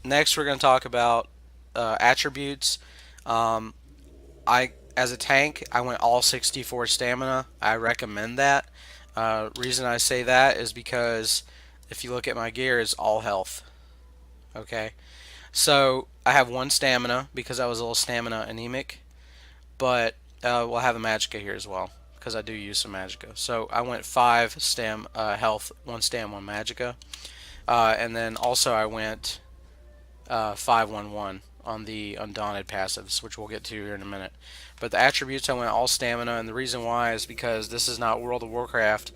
Next, we're going to talk about attributes. Um, I as a tank, I went all 64 stamina. I recommend that. Reason I say that is because if you look at my gear, it's all health. Okay, so I have one stamina because I was a little stamina anemic, but we'll have a magicka here as well because I do use some magicka. So I went five stam health, one stam, one magicka, and then also I went 5-1-1 on the Undaunted passives, which we'll get to here in a minute. But the attributes, I went all stamina, and the reason why is because this is not World of Warcraft.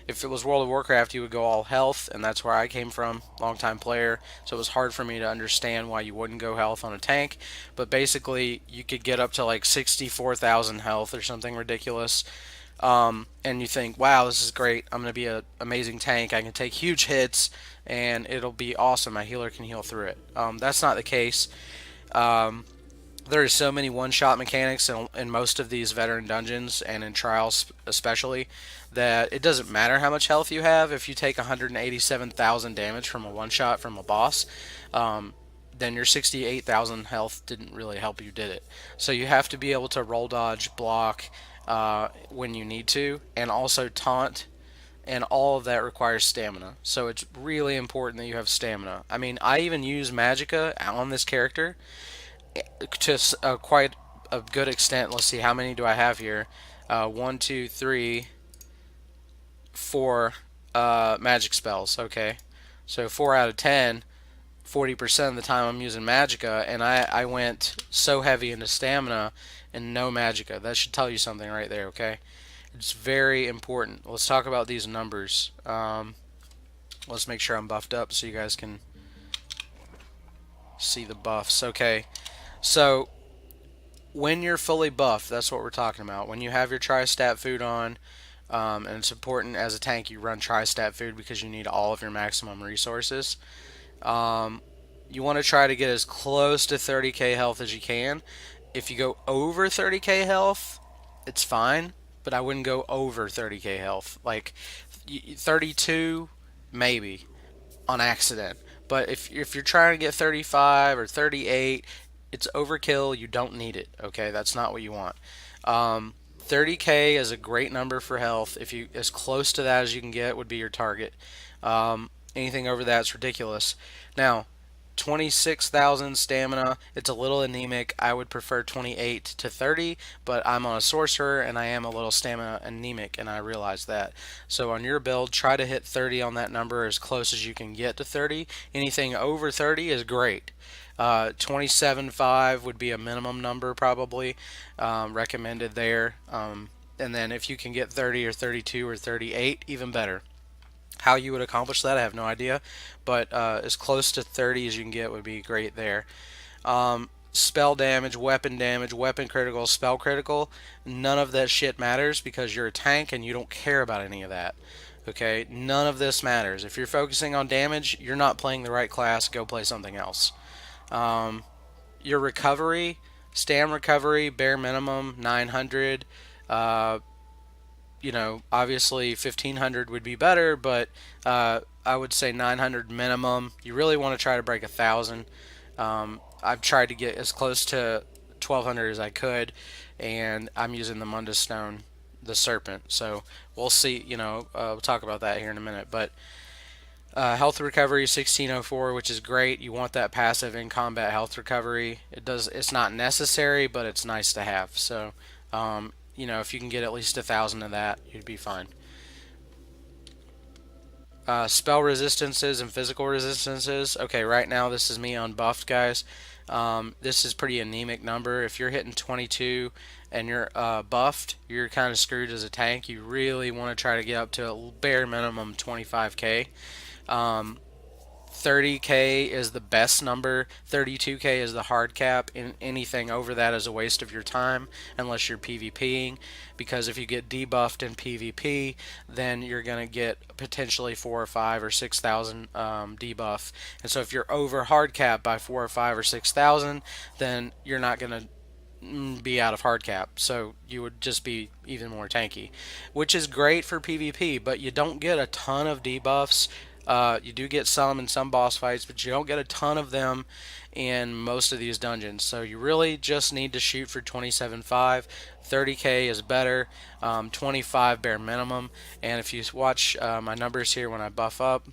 If it was World of Warcraft, you would go all health, and that's where I came from, long-time player. So it was hard for me to understand why you wouldn't go health on a tank. But basically, you could get up to like 64,000 health or something ridiculous. And you think, wow, this is great. I'm going to be an amazing tank. I can take huge hits, and it'll be awesome. My healer can heal through it. That's not the case. Um, there are so many one-shot mechanics in most of these veteran dungeons and in trials especially that it doesn't matter how much health you have. If you take 187,000 damage from a one-shot from a boss, um, then your 68,000 health didn't really help you, did it? So you have to be able to roll dodge, block when you need to, and also taunt, and all of that requires stamina. So it's really important that you have stamina. I mean, I even use magicka on this character to quite a good extent. Let's see, how many do I have here? One, two, three, four magic spells. Okay, so 4 out of 10. 40% of the time I'm using magicka, and I went so heavy into stamina and no magicka. That should tell you something right there, okay? It's very important. Let's talk about these numbers. Let's make sure I'm buffed up so you guys can see the buffs. Okay, so when you're fully buffed, that's what we're talking about. When you have your tri-stat food on, and it's important as a tank you run tri-stat food because you need all of your maximum resources. Um, you want to try to get as close to 30k health as you can. If you go over 30k health, it's fine, but I wouldn't go over 30k health. Like 32, maybe on accident. But if you're trying to get 35 or 38, it's overkill. You don't need it. Okay, that's not what you want. 30k is a great number for health. If you as close to that as you can get would be your target. Anything over that's ridiculous. Now, 26,000 stamina. It's a little anemic. I would prefer 28 to 30, but I'm on a sorcerer and I am a little stamina anemic, and I realize that. So on your build, try to hit 30 on that number as close as you can get to 30. Anything over 30 is great. 27.5 would be a minimum number probably recommended there. And then if you can get 30 or 32 or 38, even better. How you would accomplish that, I have no idea, but as close to 30 as you can get would be great there. Spell damage, weapon critical, spell critical, none of that shit matters because you're a tank and you don't care about any of that. Okay, none of this matters. If you're focusing on damage, you're not playing the right class. Go play something else. Um, your recovery, stam recovery, bare minimum 900. Uh, obviously 1500 would be better, but I would say 900 minimum. You really want to try to break 1,000. I've tried to get as close to 1200 as I could, and I'm using the Mundus Stone, the Serpent. So we'll see. We'll talk about that here in a minute. But health recovery 1604, which is great. You want that passive in combat health recovery. It's not necessary, but it's nice to have. So if you can get at least 1,000 of that, you'd be fine. Spell resistances and physical resistances. Okay, right now this is me unbuffed, guys. This is pretty anemic number. If you're hitting 22 and you're buffed, you're kind of screwed as a tank. You really want to try to get up to a bare minimum 25k. 30k is the best number. 32k is the hard cap. Anything over that is a waste of your time unless you're PvPing, because if you get debuffed in PvP, then you're gonna get potentially 4 or 5 or 6,000 debuff. And so if you're over hard cap by 4 or 5 or 6,000, then you're not gonna be out of hard cap, so you would just be even more tanky, which is great for PvP, but you don't get a ton of debuffs You do get some in some boss fights, but you don't get a ton of them in most of these dungeons. So you really just need to shoot for 27.5. 30k is better, 25 bare minimum. And if you watch my numbers here when I buff up,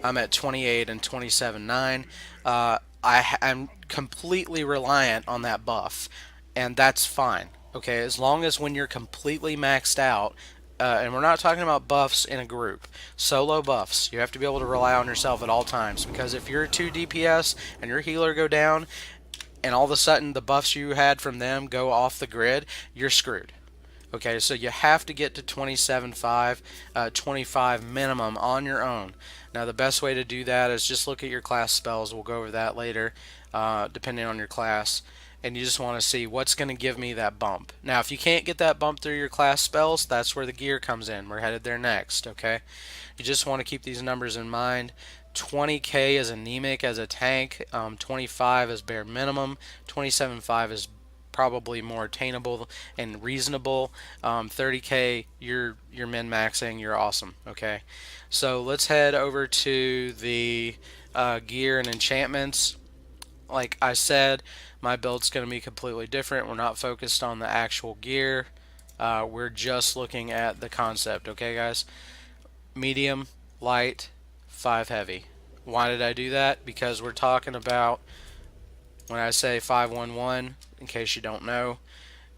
I'm at 28 and 27.9. I'm completely reliant on that buff, and that's fine. Okay, as long as when you're completely maxed out, and we're not talking about buffs in a group, solo buffs, you have to be able to rely on yourself at all times. Because if you're 2 DPS and your healer go down, and all of a sudden the buffs you had from them go off the grid, you're screwed. Okay, so you have to get to 27.5, 25 minimum on your own. Now, the best way to do that is just look at your class spells. We'll go over that later, depending on your class. And you just want to see what's going to give me that bump. Now, if you can't get that bump through your class spells, that's where the gear comes in. We're headed there next, okay? You just want to keep these numbers in mind. 20k is anemic as a tank, 25 is bare minimum, 27.5 is probably more attainable and reasonable. 30k, you're min maxing, you're awesome. Okay, so let's head over to the gear and enchantments. Like I said, my build's going to be completely different. We're not focused on the actual gear. We're just looking at the concept. Okay, guys. Medium, light, 5 heavy. Why did I do that? Because we're talking about, when I say 511, in case you don't know,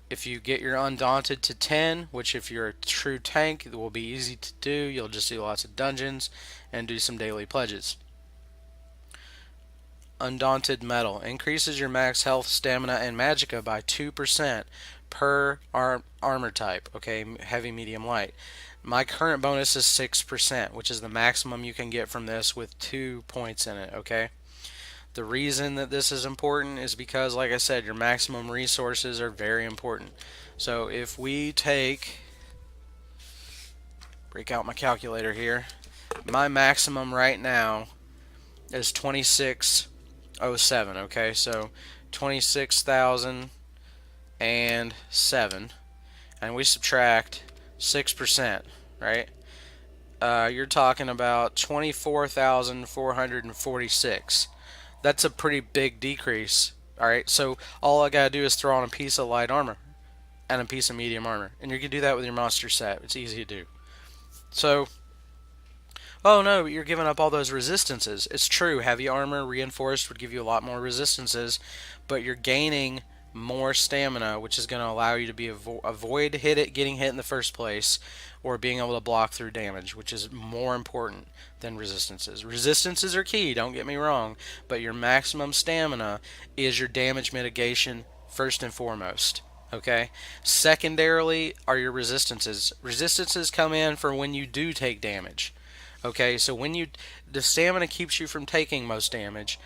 if you get your Undaunted to 10, which if you're a true tank, it will be easy to do. You'll just do lots of dungeons and do some daily pledges. Undaunted Metal increases your max health, stamina, and magicka by 2% per armor type. Okay, heavy, medium, light. My current bonus is 6%, which is the maximum you can get from this with 2 points in it. Okay. The reason that this is important is because, like I said, your maximum resources are very important. So if we break out my calculator here, my maximum right now is 2607. Okay, so 26,007, and we subtract 6%, right? You're talking about 24,446. That's a pretty big decrease. Alright, so all I gotta do is throw on a piece of light armor and a piece of medium armor. And you can do that with your monster set. It's easy to do. So, oh no, you're giving up all those resistances. It's true, heavy armor reinforced would give you a lot more resistances, but you're gaining more stamina, which is going to allow you to be avoid getting hit in the first place, or being able to block through damage, which is more important than resistances. Resistances are key, don't get me wrong, but your maximum stamina is your damage mitigation first and foremost. Okay? Secondarily are your resistances. Resistances come in for when you do take damage. Okay, so the stamina keeps you from taking most damage.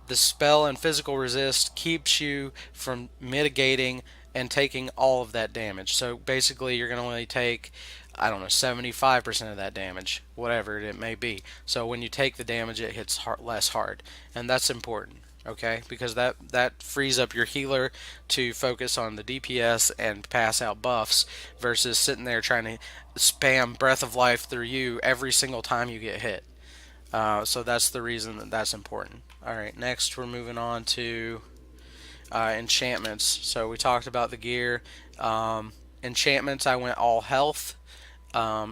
The spell and physical resist keeps you from mitigating and taking all of that damage. So basically, you're going to only take, I don't know, 75% of that damage, whatever it may be. So when you take the damage, it hits less hard, and that's important. Okay, because that frees up your healer to focus on the DPS and pass out buffs versus sitting there trying to spam Breath of Life through you every single time you get hit. So that's the reason that that's important. Alright, next we're moving on to enchantments. So we talked about the gear. Enchantments, I went all health,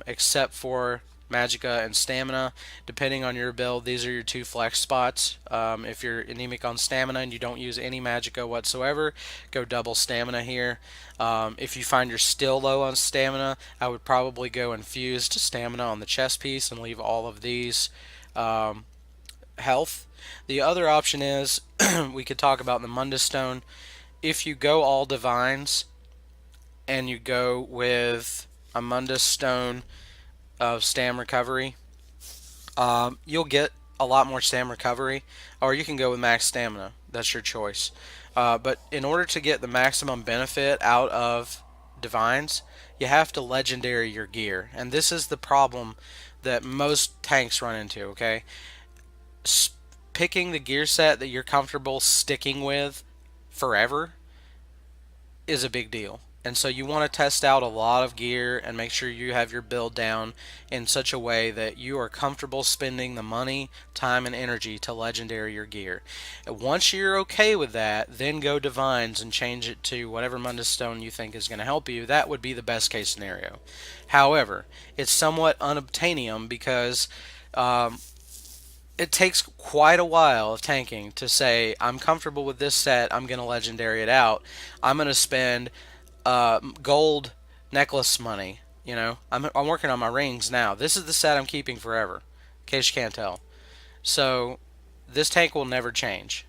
except for magicka and stamina. Depending on your build, these are your two flex spots. If you're anemic on stamina and you don't use any magicka whatsoever, go double stamina here. If you find you're still low on stamina, I would probably go infused stamina on the chest piece and leave all of these health. The other option is we could talk about the Mundus Stone. If you go all divines and you go with a Mundus Stone of stam recovery, you'll get a lot more stam recovery, or you can go with max stamina. That's your choice. But in order to get the maximum benefit out of divines, you have to legendary your gear, and this is the problem that most tanks run into. Okay, picking the gear set that you're comfortable sticking with forever is a big deal. And so you want to test out a lot of gear and make sure you have your build down in such a way that you are comfortable spending the money, time, and energy to legendary your gear. And once you're okay with that, then go divines and change it to whatever Mundus stone you think is going to help you. That would be the best case scenario. However, it's somewhat unobtainium because um, it takes quite a while of tanking to say, I'm comfortable with this set, I'm going to legendary it out. I'm going to spend gold necklace money. I'm working on my rings now. This is the set I'm keeping forever, in case you can't tell. So this tank will never change.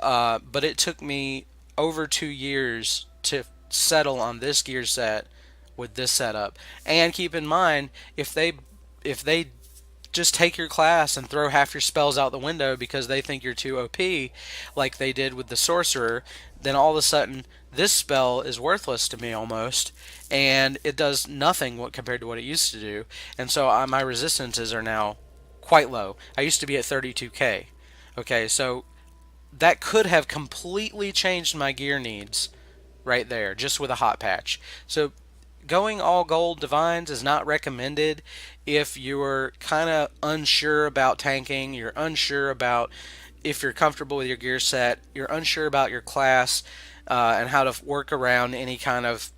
But it took me over 2 years to settle on this gear set with this setup. And keep in mind, if they just take your class and throw half your spells out the window because they think you're too OP, like they did with the sorcerer, then all of a sudden this spell is worthless to me almost, and it does nothing compared to what it used to do. And so my resistances are now quite low. I used to be at 32k. Okay, so that could have completely changed my gear needs right there just with a hot patch. So going all gold divines is not recommended if you're kind of unsure about tanking, you're unsure about if you're comfortable with your gear set, you're unsure about your class, and how to work around any kind of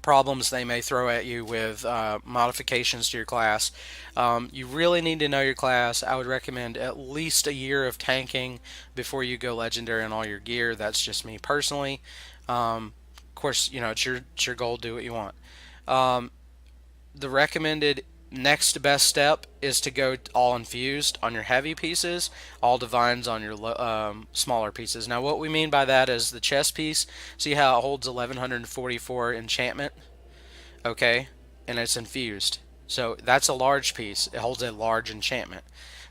problems they may throw at you with modifications to your class. You really need to know your class. I would recommend at least a year of tanking before you go legendary on all your gear. That's just me personally. Of course, it's your goal. Do what you want. Um, the recommended next best step is to go all infused on your heavy pieces, all divines on your smaller pieces. Now, what we mean by that is the chest piece. See how it holds 1144 enchantment? Okay, and it's infused. So that's a large piece. It holds a large enchantment.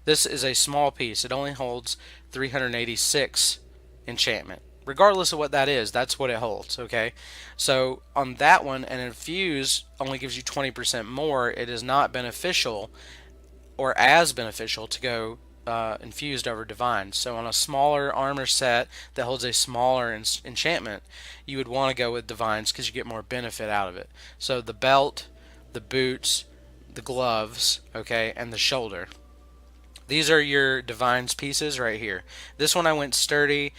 This is a small piece. It only holds 386 enchantment. Regardless of what that is, that's what it holds, okay? So on that one, an infuse only gives you 20% more. It is not beneficial or as beneficial to go infused over divine. So on a smaller armor set that holds a smaller enchantment, you would want to go with divines because you get more benefit out of it. So the belt, the boots, the gloves, okay, and the shoulder. These are your divines pieces right here. This one I went sturdy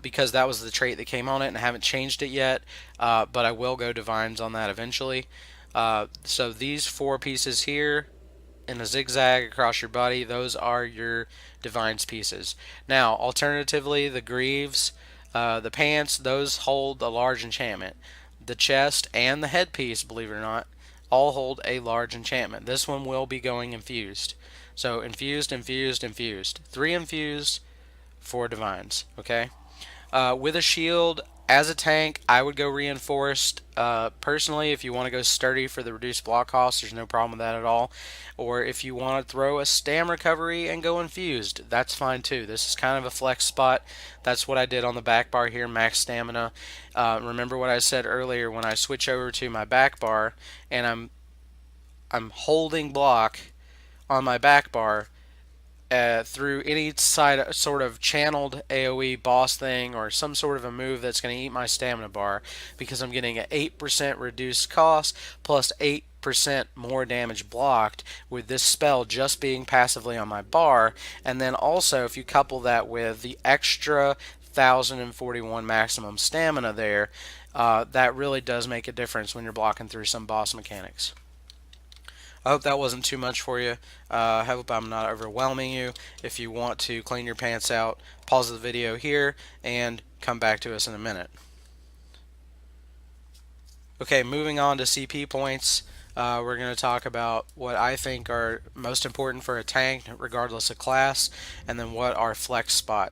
because that was the trait that came on it, and I haven't changed it yet, but I will go divines on that eventually. So these four pieces here in a zigzag across your body, those are your divines pieces. Now, alternatively, the greaves, the pants, those hold a large enchantment. The chest and the headpiece, believe it or not, all hold a large enchantment. This one will be going infused. So infused, infused, infused. 3 infused, 4 divines. Okay. With a shield, as a tank, I would go reinforced. Personally, if you want to go sturdy for the reduced block cost, there's no problem with that at all. Or if you want to throw a stam recovery and go infused, that's fine too. This is kind of a flex spot. That's what I did on the back bar here, max stamina. Remember what I said earlier, when I switch over to my back bar and I'm holding block on my back bar, through any side sort of channeled AoE boss thing or some sort of a move that's going to eat my stamina bar, because I'm getting an 8% reduced cost plus 8% more damage blocked with this spell just being passively on my bar. And then also, if you couple that with the extra 1041 maximum stamina there, that really does make a difference when you're blocking through some boss mechanics. I hope that wasn't too much for you. I hope I'm not overwhelming you. If you want to clean your pants out, pause the video here and come back to us in a minute. Okay, moving on to CP points. We're going to talk about what I think are most important for a tank, regardless of class, and then what are flex spots.